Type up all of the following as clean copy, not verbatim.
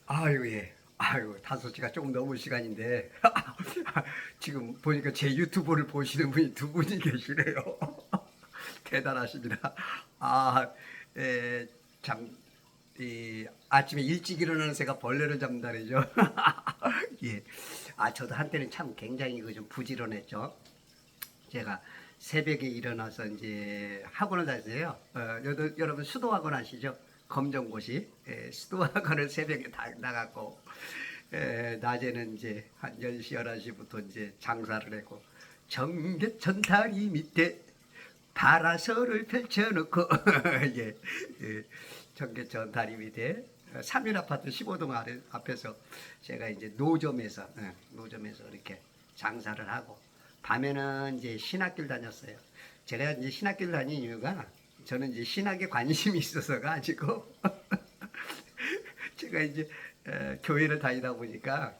아유, 예. 아유, 5시가 조금 넘을 시간인데, 지금 보니까 제 유튜브를 보시는 분이 두 분이 계시네요. 대단하십니다. 아, 에, 참, 아침에 일찍 일어나는 새가 벌레를 잡는다죠. 예. 저도 한때는 참 굉장히 그 좀 부지런했죠. 제가 새벽에 일어나서 이제 학원을 다녔어요. 여러분 수도학원 아시죠? 검정고시. 수도학원을 새벽에 다 나갔고, 낮에는 이제 한 10시, 11시부터 이제 장사를 했고, 정겨천 다리 밑에 파라솔을 펼쳐놓고, 예, 예, 정겨천 다리 밑에 3일 아파트 15동 앞에서 제가 이제 노점에서 이렇게 장사를 하고, 밤에는 이제 신학교를 다녔어요. 제가 이제 신학교를 다닌 이유가 저는 이제 신학에 관심이 있어서 가지고 제가 이제 교회를 다니다 보니까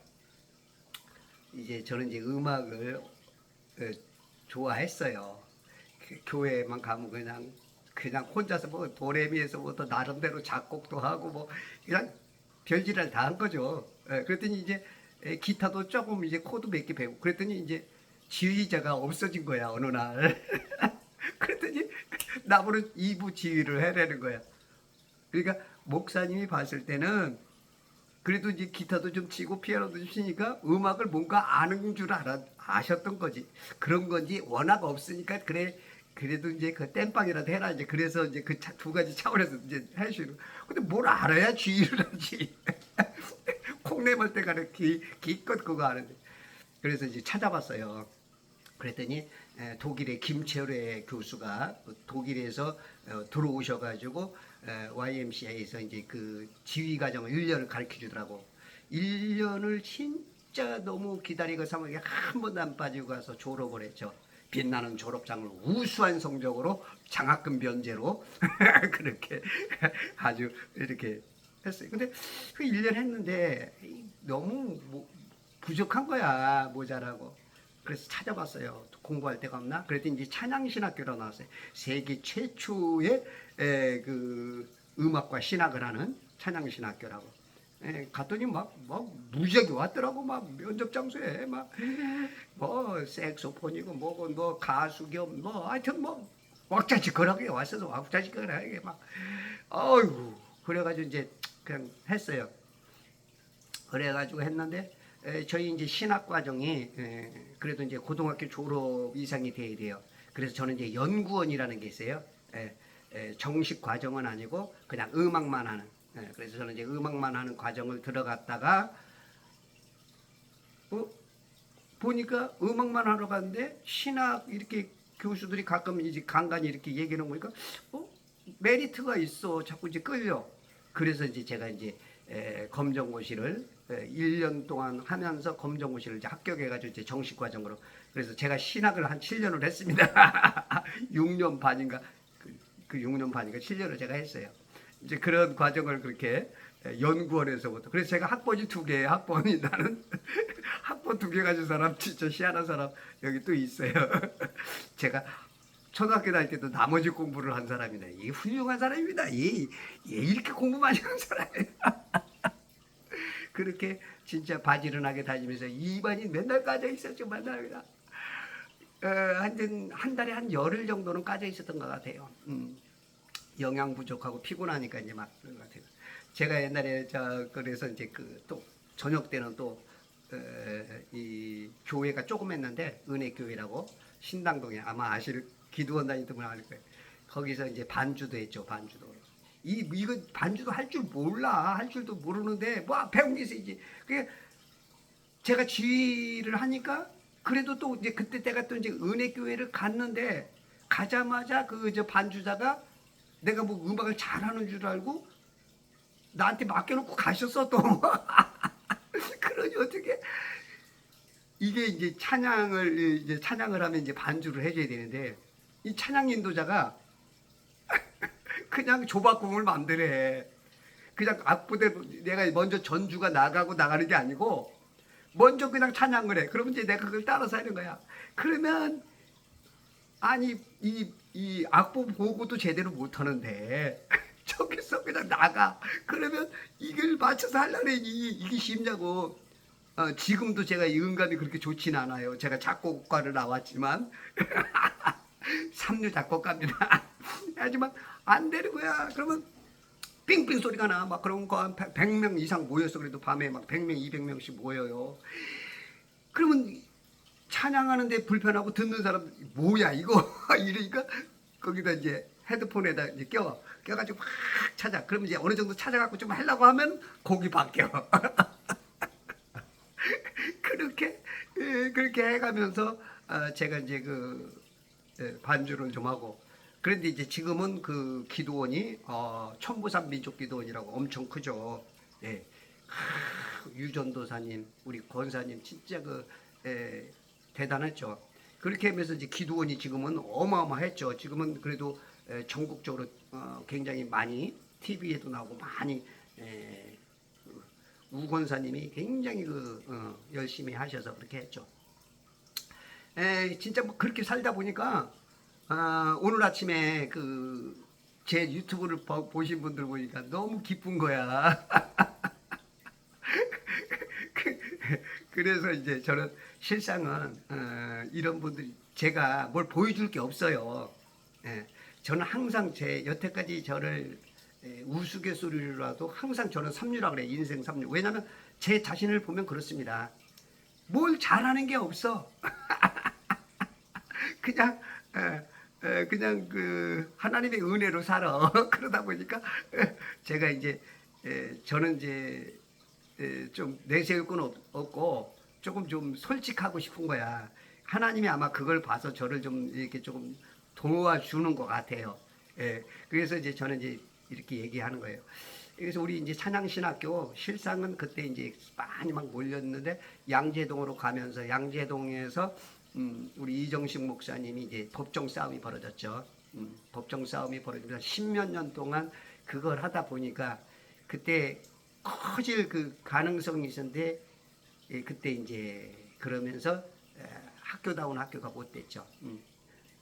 이제 저는 이제 음악을 좋아했어요. 교회만 가면 그냥 혼자서 뭐 도레미에서부터 나름대로 작곡도 하고 뭐 그냥 별짓을 다 한 거죠. 그랬더니 이제 기타도 조금 이제 코드 몇 개 배우고 그랬더니 이제 지휘자가 없어진 거야 어느 날. 그랬더니 나보고 2부 지휘를 해라는 거야. 그러니까 목사님이 봤을 때는 그래도 이제 기타도 좀 치고 피아노도 좀 치니까 음악을 뭔가 아는 줄 아셨던 거지. 그런 건지 워낙 없으니까 그래 그래도 이제 그 땜빵이라도 해라 이제 그래서 이제 그 두 가지 차원에서 이제 해주는. 근데 뭘 알아야 지휘를 하지. 콩내볼 때가 기껏 그거 아는데. 그래서 이제 찾아봤어요. 그랬더니 독일의 김철회 교수가 독일에서 들어오셔가지고 YMCA에서 이제 그 지휘 과정을 1년을 가르쳐 주더라고. 1년을 진짜 너무 기다리고 상황에 한 번도 안 빠지고 가서 졸업을 했죠. 빛나는 졸업장을 우수한 성적으로 장학금 변제로 그렇게 아주 이렇게 했어요. 근데 그 1년 했는데 너무 부족한 거야. 모자라고. 그래서 찾아봤어요. 공부할 데가 없나? 그랬더니 이제 찬양신학교로 나왔어요. 세계 최초의 그 음악과 신학을 하는 찬양신학교라고. 갔더니 막 무지하게 왔더라고. 막 면접 장소에 뭐 색소폰이고 뭐고 뭐 가수 겸 뭐 하여튼 뭐 왁자지껄하게 왔어서 왁자지껄하게 막 어이구 그래가지고 이제 그냥 했어요. 그래가지고 했는데 저희 이제 신학 과정이 그래도 이제 고등학교 졸업 이상이 돼야 돼요. 그래서 저는 이제 연구원이라는 게 있어요. 정식 과정은 아니고 그냥 음악만 하는. 그래서 저는 이제 음악만 하는 과정을 들어갔다가 보니까 음악만 하러 갔는데 신학 이렇게 교수들이 가끔 이제 간간히 이렇게 얘기하는 거니까 메리트가 있어. 자꾸 이제 끌려. 그래서 이제 제가 이제 검정고시를 1년 동안 하면서 검정고시를 이제 합격해가지고 이제 정식 과정으로. 그래서 제가 신학을 한 7년을 했습니다. 6년 반인가 그 6년 반인가 7년을 제가 했어요. 이제 그런 과정을 그렇게 연구원에서부터. 그래서 제가 학번이 2개, 학번이 나는 학번 2개 가진 사람 진짜 희한한 사람 여기 또 있어요. 제가 초등학교 다닐 때도 나머지 공부를 한 사람이네. 이게 훌륭한 사람입니다. 얘 이렇게 공부 많이 하는 사람이에요. 그렇게 진짜 바지런하게 다니면서 2반이 맨날 까져 있었죠. 만납니다. 한 달에 한 열흘 정도는 까져 있었던 것 같아요. 영양 부족하고 피곤하니까 이제 막 그런 것 같아요. 제가 옛날에 그래서 이제 그 또 저녁 때는 또 이 교회가 조금 했는데 은혜 교회라고 신당동에 아마 기도원 다니던 분 알 거예요. 거기서 이제 반주도 했죠. 반주도. 이거 반주도 할 줄 몰라. 할 줄도 모르는데 뭐 배운 게 있어야지. 그게 제가 지휘를 하니까 그래도 또 이제 그때 때가 또 이제 은혜 교회를 갔는데 가자마자 그 저 반주자가 내가 뭐 음악을 잘하는 줄 알고 나한테 맡겨놓고 가셨어 또. 그러니 어떻게 이게 이제 찬양을 하면 이제 반주를 해줘야 되는데 이 찬양 인도자가 그냥 조바꿈을 만들래. 그냥 악보대로 내가 먼저 전주가 나가는 게 아니고 먼저 그냥 찬양을 해. 그러면 이제 내가 그걸 따라서 하는 거야. 그러면 아니 이 악보 보고도 제대로 못 하는데 저기서 그냥 나가. 그러면 이걸 맞춰서 하려니 이게 쉽냐고. 지금도 제가 이 음감이 그렇게 좋진 않아요. 제가 작곡가를 나왔지만 삼류 작곡가입니다. 하지만 안 되는 거야. 그러면 삥삥 소리가 나. 막 그런 거 한 100명 이상 모였어. 그래도 밤에 막 100명, 200명씩 모여요. 그러면 찬양하는데 불편하고 듣는 사람 뭐야 이거 이러니까 거기다 이제 헤드폰에다 이제 껴가지고 확 찾아. 그러면 이제 어느 정도 찾아갖고 좀 하려고 하면 곡이 바뀌어. 그렇게 그렇게 해가면서 제가 이제 그 반주를 좀 하고. 그런데 이제 지금은 그 기도원이 천부산 민족기도원이라고 엄청 크죠. 예. 유전도사님, 우리 권사님 진짜 대단했죠. 그렇게 하면서 이제 기도원이 지금은 어마어마했죠. 지금은 그래도 전국적으로 굉장히 많이 TV에도 나오고 많이 우 권사님이 굉장히 열심히 하셔서 그렇게 했죠. 진짜 뭐 그렇게 살다 보니까 오늘 아침에 제 유튜브를 보신 분들 보니까 너무 기쁜 거야. 그래서 이제 저는 실상은 이런 분들이 제가 뭘 보여줄 게 없어요. 저는 항상 여태까지 저를 우스갯소리로라도 항상 저는 삼류라 그래. 인생 삼류. 왜냐하면 제 자신을 보면 그렇습니다. 뭘 잘하는 게 없어. 그냥 그냥 하나님의 은혜로 살아. 그러다 보니까 제가 이제 저는 이제 좀 내세울 건 없고 조금 좀 솔직하고 싶은 거야. 하나님이 아마 그걸 봐서 저를 좀 이렇게 조금 도와주는 것 같아요. 그래서 이제 저는 이제 이렇게 얘기하는 거예요. 그래서 우리 이제 찬양신학교 실상은 그때 이제 많이 막 몰렸는데 양재동으로 가면서 양재동에서 우리 이정식 목사님이 이제 법정 싸움이 벌어졌죠. 법정 싸움이 벌어지면서 십몇 년 동안 그걸 하다 보니까 그때 커질 그 가능성이 있었는데 그때 이제 그러면서 학교다운 학교가 못 됐죠.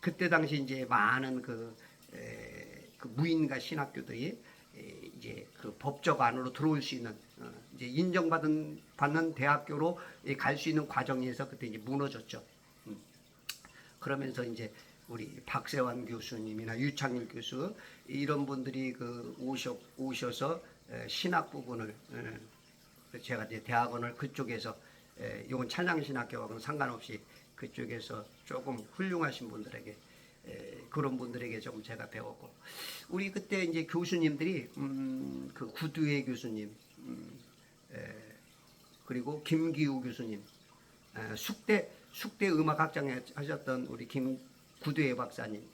그때 당시 이제 많은 그 무인가 신학교들이 이제 그 법적 안으로 들어올 수 있는 이제 받는 대학교로 갈 수 있는 과정에서 그때 이제 무너졌죠. 그러면서 이제 우리 박세환 교수님이나 유창일 교수 이런 분들이 오셔서 신학 부분을 제가 이제 대학원을 그쪽에서 이건 찬양신학교하고는 상관없이 그쪽에서 조금 훌륭하신 분들에게 그런 분들에게 좀 제가 배웠고 우리 그때 이제 교수님들이 그 구두회 교수님 그리고 김기우 교수님 숙대 음악학장 하셨던 우리 구두회 박사님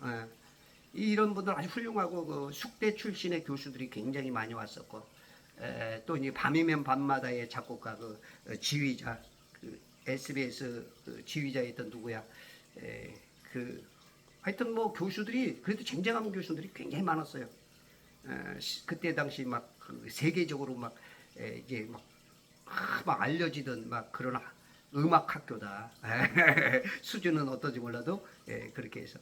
이런 분들 아주 훌륭하고 그 숙대 출신의 교수들이 굉장히 많이 왔었고 또 이제 밤이면 밤마다의 작곡가 지휘자 SBS 지휘자였던 누구야 하여튼 뭐 교수들이 그래도 쟁쟁한 교수들이 굉장히 많았어요. 그때 당시 막 세계적으로 막 이제 막 알려지던 막 그런 음악 학교다. 수준은 어떤지 몰라도 그렇게 해서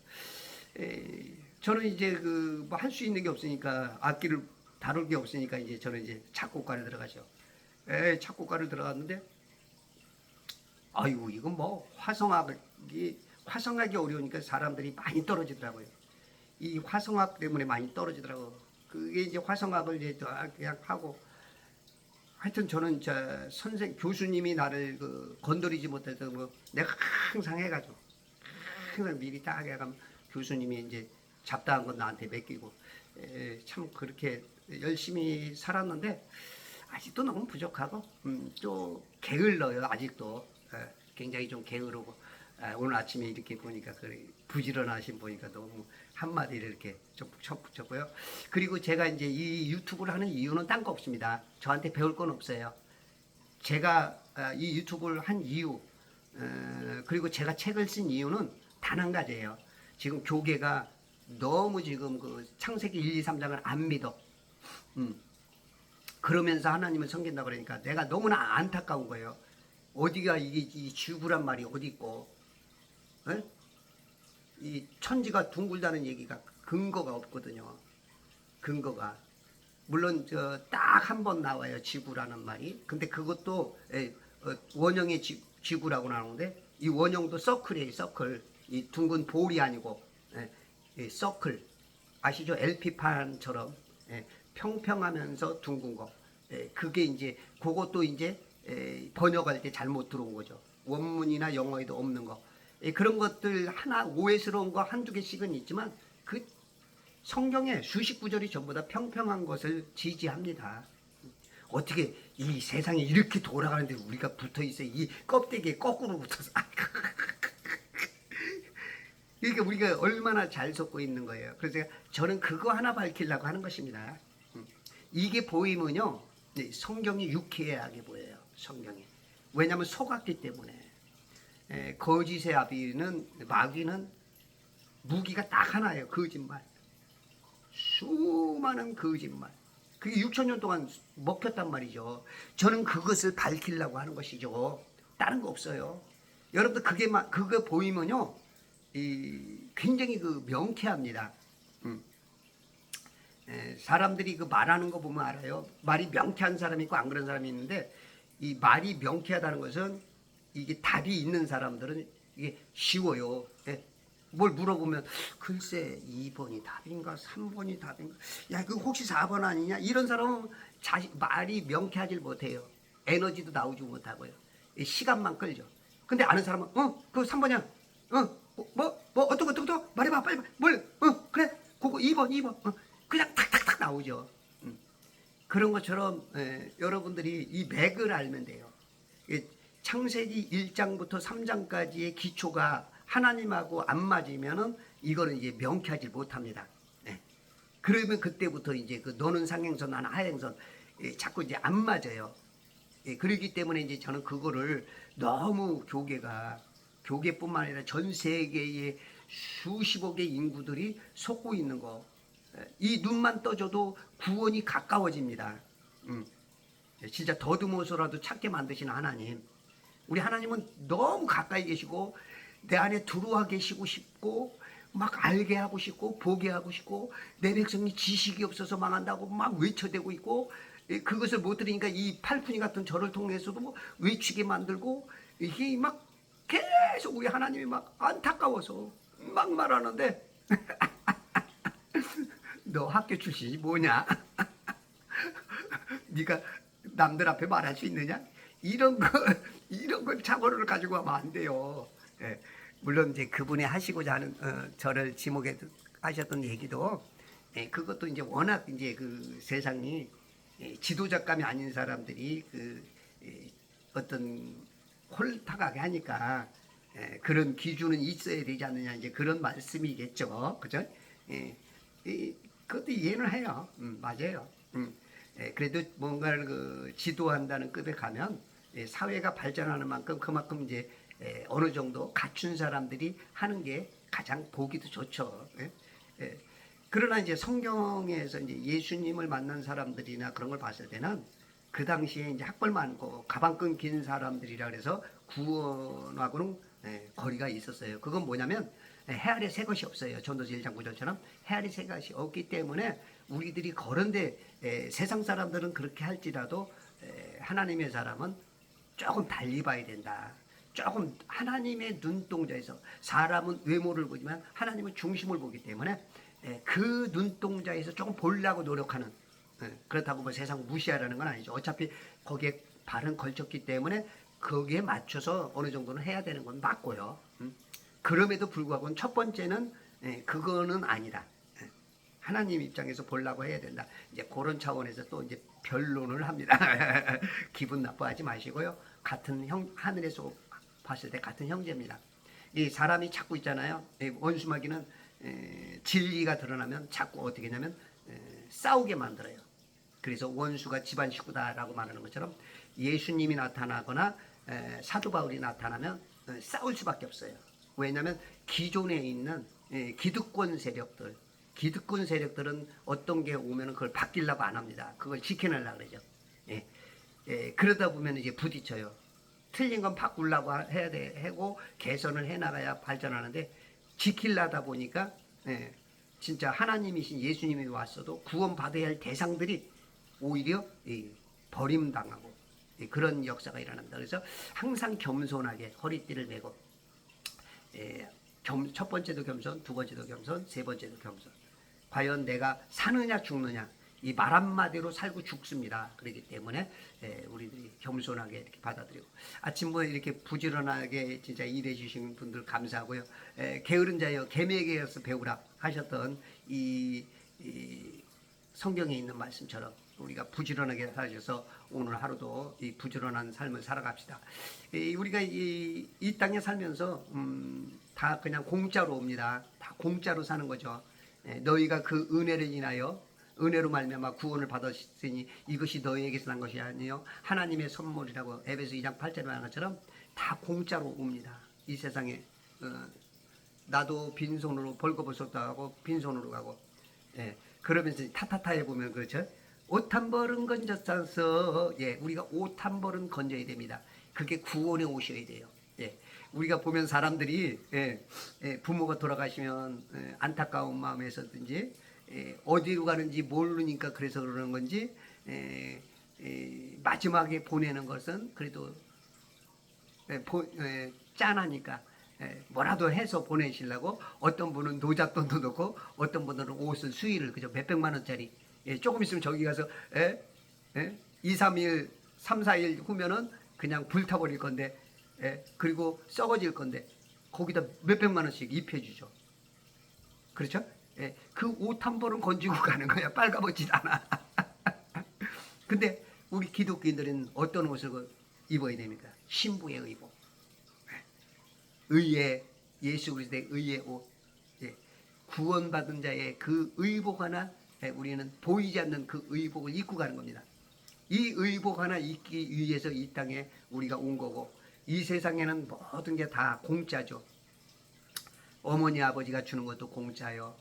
저는 이제 뭐 할 수 있는 게 없으니까 악기를 다룰 게 없으니까 이제 저는 이제 작곡가를 들어가죠. 작곡가를 들어갔는데 아이고 이건 뭐 화성하기 어려우니까 사람들이 많이 떨어지더라고요. 이 화성학 때문에 많이 떨어지더라고. 그게 이제 화성학을 이제 그냥 하고 하여튼 저는 교수님이 나를 건드리지 못해서 내가 항상 해가지고 항상 미리 딱 해가면 교수님이 이제 잡다한 건 나한테 맡기고 참 그렇게 열심히 살았는데 아직도 너무 부족하고 또 게을러요. 아직도 굉장히 좀 게으르고 오늘 아침에 이렇게 보니까 부지런하신 보니까 너무 한마디를 이렇게 좀 붙였고요. 그리고 제가 이제 이 유튜브를 하는 이유는 딴 거 없습니다. 저한테 배울 건 없어요. 제가 이 유튜브를 한 이유 그리고 제가 책을 쓴 이유는 단 한 가지예요. 지금 교계가 너무 지금 창세기 1, 2, 3장을 안 믿어. 그러면서 하나님을 섬긴다 그러니까 내가 너무나 안타까운 거예요. 어디가 이 지구란 말이 어디 있고 이 천지가 둥글다는 얘기가 근거가 없거든요. 근거가 물론 딱 한 번 나와요, 지구라는 말이. 근데 그것도 원형의 지구라고 나오는데, 이 원형도 서클이에요. 서클. 이 둥근 볼이 아니고 이 서클 아시죠? LP판처럼 평평하면서 둥근 거. 그게 이제 그것도 이제 번역할 때 잘못 들어온 거죠. 원문이나 영어에도 없는 거. 그런 것들 하나 오해스러운 거 한두 개씩은 있지만 그 성경에 수십 구절이 전부 다 평평한 것을 지지합니다. 어떻게 이 세상이 이렇게 돌아가는데 우리가 붙어 있어요. 이 껍데기에 거꾸로 붙어서. 그러니까 우리가 얼마나 잘 속고 있는 거예요. 그래서 저는 그거 하나 밝히려고 하는 것입니다. 이게 보이면요, 성경이 유쾌하게 보여요. 성경이. 왜냐하면 속았기 때문에. 거짓의 아비는, 마귀는 무기가 딱 하나예요. 거짓말. 수많은 거짓말. 그게 6,000년 동안 먹혔단 말이죠. 저는 그것을 밝히려고 하는 것이죠. 다른 거 없어요. 여러분들 그거 보이면요, 굉장히 명쾌합니다. 사람들이 그 말하는 거 보면 알아요. 말이 명쾌한 사람이 있고 안 그런 사람이 있는데, 이 말이 명쾌하다는 것은 이게 답이 있는 사람들은 이게 쉬워요. 뭘 물어보면 글쎄 2번이 답인가 3번이 답인가, 야 그 혹시 4번 아니냐, 이런 사람은 말이 명쾌하지 못해요. 에너지도 나오지 못하고요. 시간만 끌죠. 근데 아는 사람은 그거 3번이야. 어떡 말해봐 빨리 그래 그거 2번 그냥 탁탁탁 나오죠. 그런 것처럼 여러분들이 이 맥을 알면 돼요. 창세기 1장부터 3장까지의 기초가 하나님하고 안 맞으면은 이거는 이제 명쾌하지 못합니다. 그러면 그때부터 이제 그 너는 상행선 나는 하행선 자꾸 이제 안 맞아요. 그렇기 때문에 이제 저는 그거를 너무 교계뿐만 아니라 전 세계의 수십억의 인구들이 속고 있는 거. 이 눈만 떠줘도 구원이 가까워집니다. 진짜 더듬어서라도 찾게 만드시는 하나님. 우리 하나님은 너무 가까이 계시고 내 안에 들어와 계시고 싶고 막 알게 하고 싶고 보게 하고 싶고, 내 백성이 지식이 없어서 망한다고 막 외쳐대고 있고, 그것을 못 들으니까 이 팔푼이 같은 저를 통해서도 뭐 외치게 만들고, 이게 막 계속 우리 하나님이 막 안타까워서 막 말하는데 너 학교 출신이 뭐냐? 네가 남들 앞에 말할 수 있느냐? 이런 걸 착오를 가지고 하면 안 돼요. 물론 이제 그분이 하시고자 하는 저를 지목해 하셨던 얘기도, 그것도 이제 워낙 이제 그 세상이 지도자감이 아닌 사람들이 어떤 홀타가게 하니까 그런 기준은 있어야 되지 않느냐, 이제 그런 말씀이겠죠, 그죠? 그것도 이해는 해요. 맞아요. 그래도 뭔가를 지도한다는 급에 가면 사회가 발전하는 만큼 그만큼 이제 어느 정도 갖춘 사람들이 하는 게 가장 보기도 좋죠. 그러나 이제 성경에서 이제 예수님을 만난 사람들이나 그런 걸 봤을 때는 그 당시에 이제 학벌 많고 가방 끈긴 사람들이라 그래서 구원하고는 거리가 있었어요. 그건 뭐냐면 해 아래 새 것이 없어요. 전도서 1장 9절처럼 해 아래 새 것이 없기 때문에 우리들이 그런데 세상 사람들은 그렇게 할지라도 하나님의 사람은 조금 달리 봐야 된다. 조금 하나님의 눈동자에서, 사람은 외모를 보지만 하나님은 중심을 보기 때문에 그 눈동자에서 조금 보려고 노력하는, 그렇다고 뭐 세상 무시하라는 건 아니죠. 어차피 거기에 발은 걸쳤기 때문에 거기에 맞춰서 어느 정도는 해야 되는 건 맞고요. 그럼에도 불구하고 첫 번째는 그거는 아니다. 하나님 입장에서 보려고 해야 된다. 이제 그런 차원에서 또 이제 변론을 합니다. 기분 나빠하지 마시고요. 같은 하늘에서 봤을 때 같은 형제입니다. 이 사람이 자꾸 있잖아요. 원수마귀는 진리가 드러나면 자꾸 어떻게 하냐면 싸우게 만들어요. 그래서 원수가 집안 식구다라고 말하는 것처럼 예수님이 나타나거나 사도 바울이 나타나면 싸울 수밖에 없어요. 왜냐하면 기존에 있는 기득권 세력들은 어떤 게 오면 그걸 바뀌려고 안 합니다. 그걸 지켜내려고 그러죠. 그러다 보면 이제 부딪혀요. 틀린 건 바꾸려고 해야 되고 개선을 해나가야 발전하는데, 지키려다 보니까 진짜 하나님이신 예수님이 왔어도 구원받아야 할 대상들이 오히려 버림당하고 그런 역사가 일어납니다. 그래서 항상 겸손하게 허리띠를 메고 첫 번째도 겸손, 두 번째도 겸손, 세 번째도 겸손. 과연 내가 사느냐 죽느냐 이 말 한마디로 살고 죽습니다. 그렇기 때문에 우리들이 겸손하게 이렇게 받아들이고 아침부터 이렇게 부지런하게 진짜 일해 주신 분들 감사하고요. 게으른 자여 개미에게서 배우라 하셨던 이 성경에 있는 말씀처럼 우리가 부지런하게 살아서 오늘 하루도 이 부지런한 삶을 살아갑시다. 우리가 이 땅에 살면서 다 그냥 공짜로 옵니다. 다 공짜로 사는 거죠. 너희가 그 은혜를 인하여 은혜로 말미암아 구원을 받았으니 이것이 너희에게서 난 것이 아니요 하나님의 선물이라고 에베소 2장 8절에 말한 것처럼 다 공짜로 옵니다. 이 세상에 나도 빈손으로 벌거벗었다 하고 빈손으로 가고 그러면서 타타타에 보면 그렇죠. 옷 한 벌은 건졌어서 우리가 옷 한 벌은 건져야 됩니다. 그게 구원의 옷이어야 돼요. 우리가 보면 사람들이 부모가 돌아가시면 안타까운 마음에서든지 어디로 가는지 모르니까 그래서 그러는 건지 마지막에 보내는 것은 그래도 짠하니까 뭐라도 해서 보내시려고 어떤 분은 노잣돈도 넣고 어떤 분들은 옷을 수의를 그저 몇백만 원짜리 조금 있으면 저기 가서 2, 3일 3, 4일 후면은 그냥 불타버릴 건데 그리고 썩어질 건데 거기다 몇백만 원씩 입혀주죠. 그렇죠? 그 옷 한 벌은 건지고 가는 거야. 빨가벗지도 않아. 근데 우리 기독교인들은 어떤 옷을 입어야 됩니까? 신부의 의복. 의의 예수 그리스도의 의의 옷. 구원받은 자의 그 의복 하나 우리는 보이지 않는 그 의복을 입고 가는 겁니다. 이 의복 하나 입기 위해서 이 땅에 우리가 온 거고 이 세상에는 모든 게 다 공짜죠. 어머니 아버지가 주는 것도 공짜요.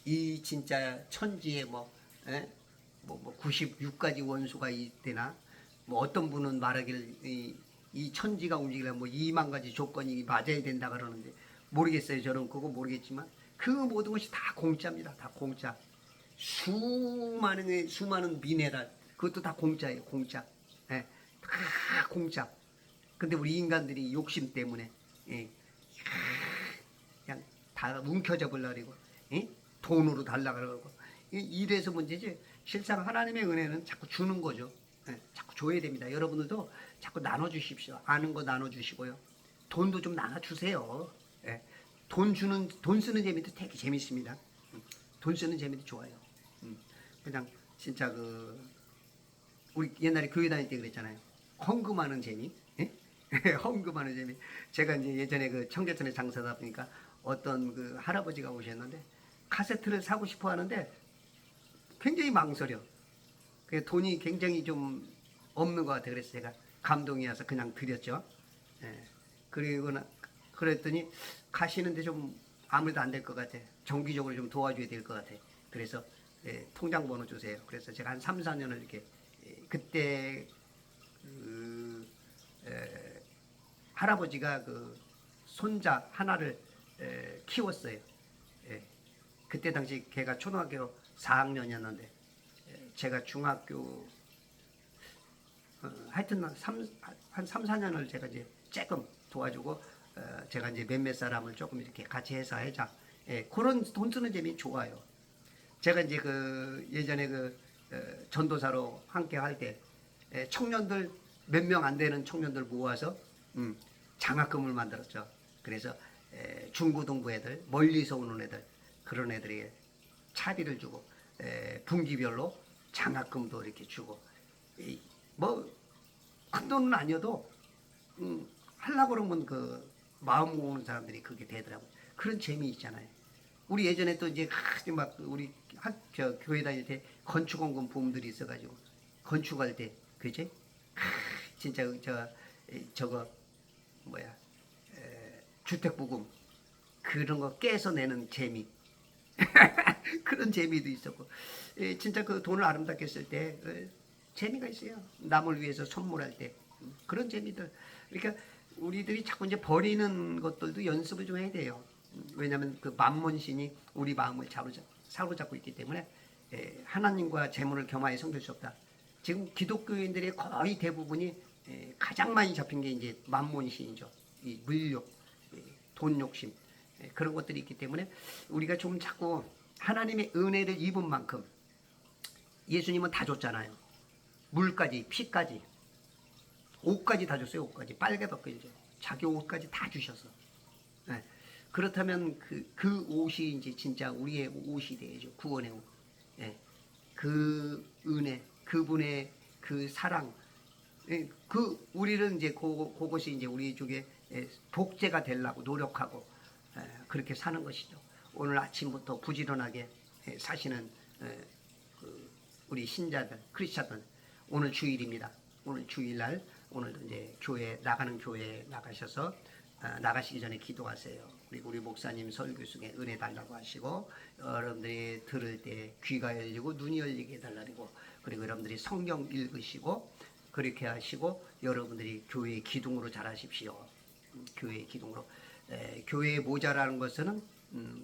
이 진짜 천지에 96가지 원수가 있대나 어떤 분은 말하기를 이 천지가 움직이려면 2만 가지 조건이 맞아야 된다 그러는데 모르겠어요. 저는 그거 모르겠지만 그 모든 것이 다 공짜입니다. 다 공짜. 수많은 미네랄 그것도 다 공짜예요. 공짜. 다 공짜. 근데 우리 인간들이 욕심 때문에 그냥 다 움켜져 버리고 돈으로 달라 그러고 이래서 문제지. 실상 하나님의 은혜는 자꾸 주는 거죠. 자꾸 줘야 됩니다. 여러분들도 자꾸 나눠주십시오. 아는 거 나눠주시고요. 돈도 좀 나눠주세요. 돈 쓰는 재미도 되게 재밌습니다. 돈 쓰는 재미도 좋아요. 그냥 진짜 우리 옛날에 교회 다닐 때 그랬잖아요. 헌금하는 재미. 헌금하는 재미. 제가 이제 예전에 청계천에 장사다 보니까 어떤 할아버지가 오셨는데 카세트를 사고 싶어 하는데 굉장히 망설여. 돈이 굉장히 좀 없는 것 같아요. 그래서 제가 감동이 와서 그냥 드렸죠. 그랬더니 가시는데 좀 아무래도 안 될 것 같아. 정기적으로 좀 도와줘야 될 것 같아. 그래서 통장 번호 주세요. 그래서 제가 한 3, 4년을 이렇게 그때 할아버지가 손자 하나를 키웠어요. 그때 당시 걔가 초등학교 4학년이었는데 제가 중학교 하여튼 한 3, 4년을 제가 이제 조금 도와주고 제가 이제 몇몇 사람을 조금 이렇게 같이 해서 하자. 그런 돈 쓰는 재미 좋아요. 제가 이제 예전에 전도사로 함께 할 때 청년들 몇 명 안 되는 청년들 모아서 장학금을 만들었죠. 그래서 중고등부 애들, 멀리서 오는 애들 그런 애들에게 차비를 주고 분기별로 장학금도 이렇게 주고 큰 돈은 아니어도 하려고 그러면 마음 모으는 사람들이 그게 되더라고요. 그런 재미 있잖아요. 우리 예전에 또 이제 우리 교회 다닐 때 건축원금 부모들이 있어가지고 건축할 때 그지? 진짜 저거 주택부금 그런 거 깨서 내는 재미. 그런 재미도 있었고 진짜 돈을 아름답게 쓸 때 재미가 있어요. 남을 위해서 선물할 때 그런 재미들. 그러니까 우리들이 자꾸 이제 버리는 것들도 연습을 좀 해야 돼요. 왜냐하면 만몬신이 우리 마음을 사로잡고 있기 때문에 하나님과 재물을 겸하여 섬길 수 없다. 지금 기독교인들의 거의 대부분이 가장 많이 잡힌 게 이제 만몬신이죠. 이 물욕, 돈 욕심, 그런 것들이 있기 때문에 우리가 좀 자꾸 하나님의 은혜를 입은 만큼 예수님은 다 줬잖아요. 물까지, 피까지, 옷까지 다 줬어요. 옷까지 빨개벗겨죠. 자기 옷까지 다 주셔서. 네. 그렇다면 그 옷이 이제 진짜 우리의 옷이 되죠. 구원의 옷. 네. 그 은혜, 그분의 그 사랑, 그 우리는 이제 그것이 이제 우리 쪽에 복제가 되려고 노력하고 그렇게 사는 것이죠. 오늘 아침부터 부지런하게 사시는 우리 신자들, 크리스찬들, 오늘 주일입니다. 오늘 주일날 오늘도 이제 교회 나가는 교회에 나가셔서 나가시기 전에 기도하세요. 그리고 우리 목사님 설교 중에 은혜 달라고 하시고 여러분들이 들을 때 귀가 열리고 눈이 열리게 해달라고 그리고 여러분들이 성경 읽으시고 그렇게 하시고 여러분들이 교회의 기둥으로 자라십시오. 교회의 기둥으로 교회의 모자라는 것은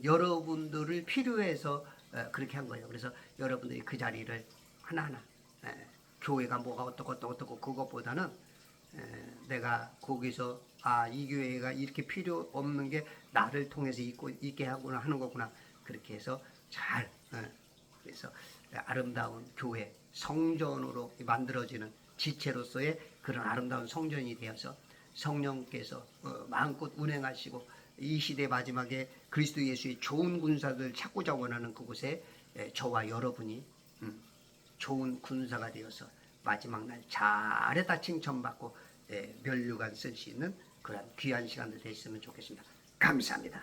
여러분들을 필요해서 그렇게 한 거예요. 그래서 여러분들이 그 자리를 하나하나 교회가 뭐가 어떻고 그것보다는 내가 거기서 이 교회가 이렇게 필요 없는 게 나를 통해서 있게 하구나 하는 거구나 그렇게 해서 잘 그래서 아름다운 교회 성전으로 만들어지는 지체로서의 그런 아름다운 성전이 되어서 성령께서 마음껏 운행하시고 이 시대 마지막에 그리스도 예수의 좋은 군사들 찾고자 원하는 그곳에 저와 여러분이 좋은 군사가 되어서 마지막 날 잘했다 칭찬받고 면류관 쓸 수 있는 그런 귀한 시간들 됐으면 좋겠습니다. 감사합니다.